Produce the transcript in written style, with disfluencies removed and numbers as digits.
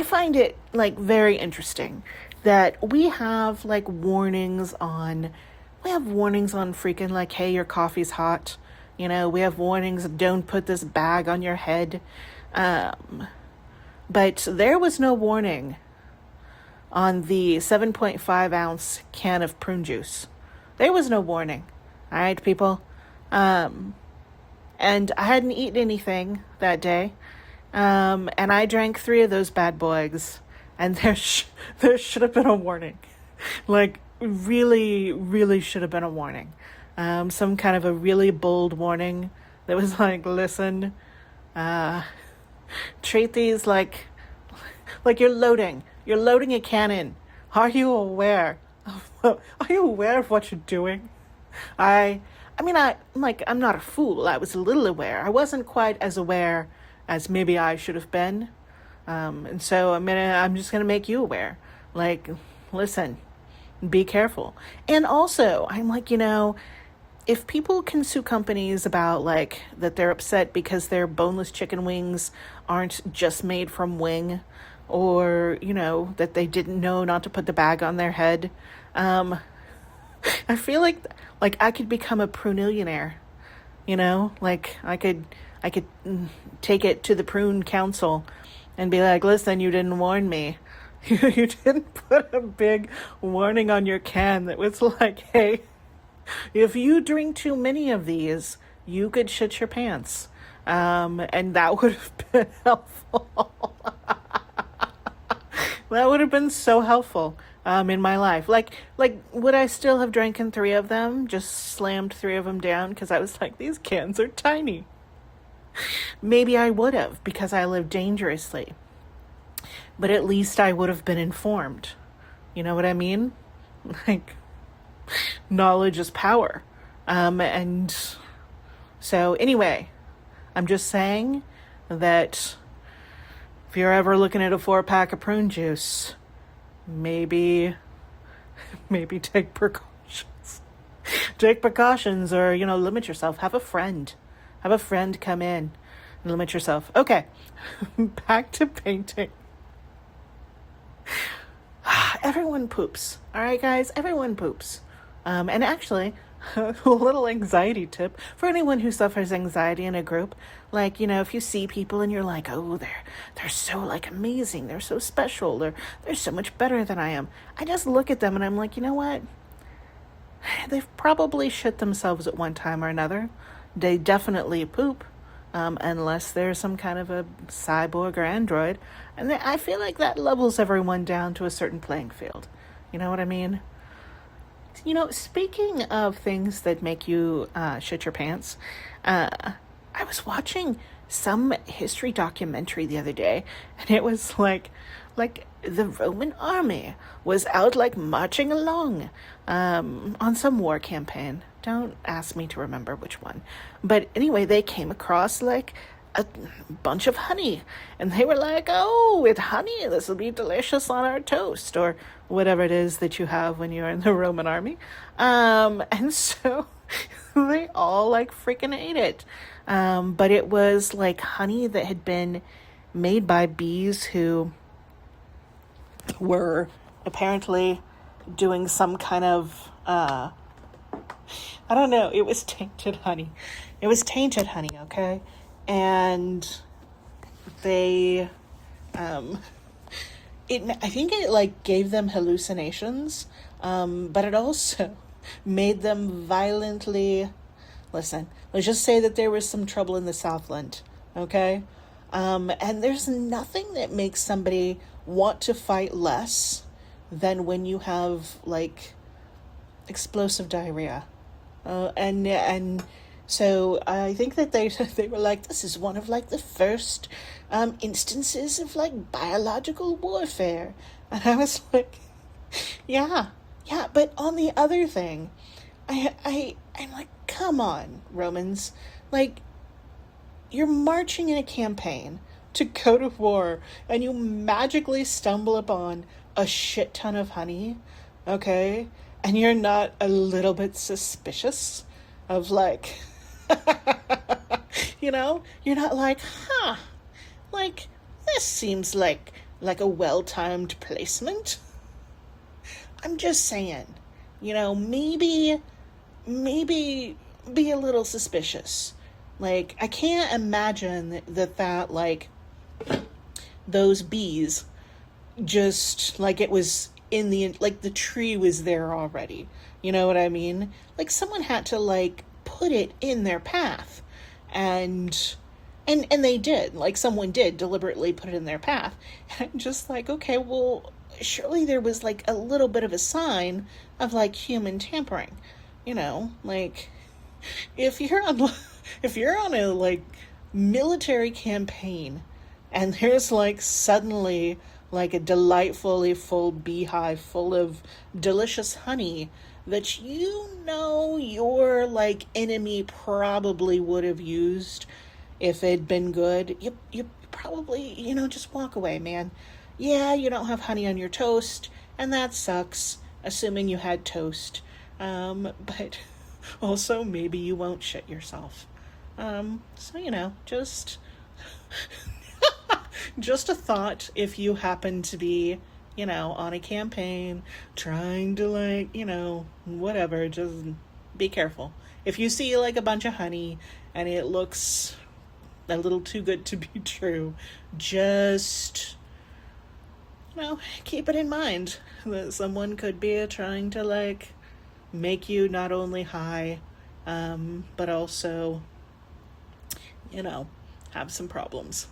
I find it like very interesting that we have like we have warnings on freaking like, hey, your coffee's hot. You know, we have warnings, don't put this bag on your head. But there was no warning on the 7.5 ounce can of prune juice. There was no warning. All right, people. And I hadn't eaten anything that day. And I drank 3 of those bad boys. And there should have been a warning. Like, really, really should have been a warning. Some kind of a really bold warning that was like, listen, treat these like you're loading a cannon. Are you aware of what you're doing? I'm not a fool. I was a little aware. I wasn't quite as aware as maybe I should have been. And so I'm just gonna make you aware. Like, listen, be careful. And also, I'm like, if people can sue companies about like that they're upset because their boneless chicken wings aren't just made from wing, or that they didn't know not to put the bag on their head, I feel like I could become a prunillionaire. Like I could take it to the prune council and be like, listen, you didn't warn me. You didn't put a big warning on your can that was like, hey, if you drink too many of these, you could shit your pants. And that would have been helpful. That would have been so helpful in my life. Like, would I still have drinking 3 of them? Just slammed 3 of them down because I was like, these cans are tiny. Maybe I would have, because I live dangerously. But at least I would have been informed. You know what I mean? Like, knowledge is power. And so anyway, I'm just saying that if you're ever looking at a 4-pack of prune juice, maybe take precautions. Take precautions, or, limit yourself. Have a friend come in and limit yourself. Okay, back to painting. Everyone poops. All right, guys, everyone poops. And actually, a little anxiety tip for anyone who suffers anxiety in a group. Like, if you see people and you're like, oh, they're so like amazing, they're so special, they're so much better than I am. I just look at them and I'm like, you know what? They've probably shit themselves at one time or another. They definitely poop, unless they're some kind of a cyborg or android. And I feel like that levels everyone down to a certain playing field. You know what I mean? Speaking of things that make you shit your pants, I was watching some history documentary the other day, and it was like the Roman army was out like marching along on some war campaign. Don't ask me to remember which one. But anyway, they came across like a bunch of honey, and they were like, oh, with honey, this will be delicious on our toast, or whatever it is that you have when you're in the Roman army. And so they all like freaking ate it. But it was like honey that had been made by bees who were apparently doing some kind of, I don't know, it was tainted honey. Okay? And they, I think it like gave them hallucinations, but it also made them violently, listen, let's just say that there was some trouble in the Southland, okay? And there's nothing that makes somebody want to fight less than when you have like explosive diarrhea. And so I think that they were like, this is one of like the first instances of like biological warfare. And I was like, yeah. But on the other thing, I'm like, come on, Romans. Like, you're marching in a campaign to go to war, and you magically stumble upon a shit ton of honey, okay? And you're not a little bit suspicious of like, you're not like, like, this seems like like a well-timed placement. I'm just saying, maybe be a little suspicious. Like, I can't imagine that like, those bees just, like, it was in like, the tree was there already. You know what I mean? Like, someone had to, like, put it in their path. And they did. Like, someone did deliberately put it in their path. And I'm just like, okay, well, surely there was, like, a little bit of a sign of, like, human tampering. Like, if you're on a, like, military campaign and there's, like, suddenly, like, a delightfully full beehive full of delicious honey that your, like, enemy probably would have used if it'd been good, you probably, just walk away, man. Yeah, you don't have honey on your toast, and that sucks, assuming you had toast. But also, maybe you won't shit yourself. So, just a thought if you happen to be, on a campaign, trying to, like, whatever, just be careful. If you see, like, a bunch of honey and it looks a little too good to be true, just, keep it in mind that someone could be trying to, like, make you not only high, but also, have some problems.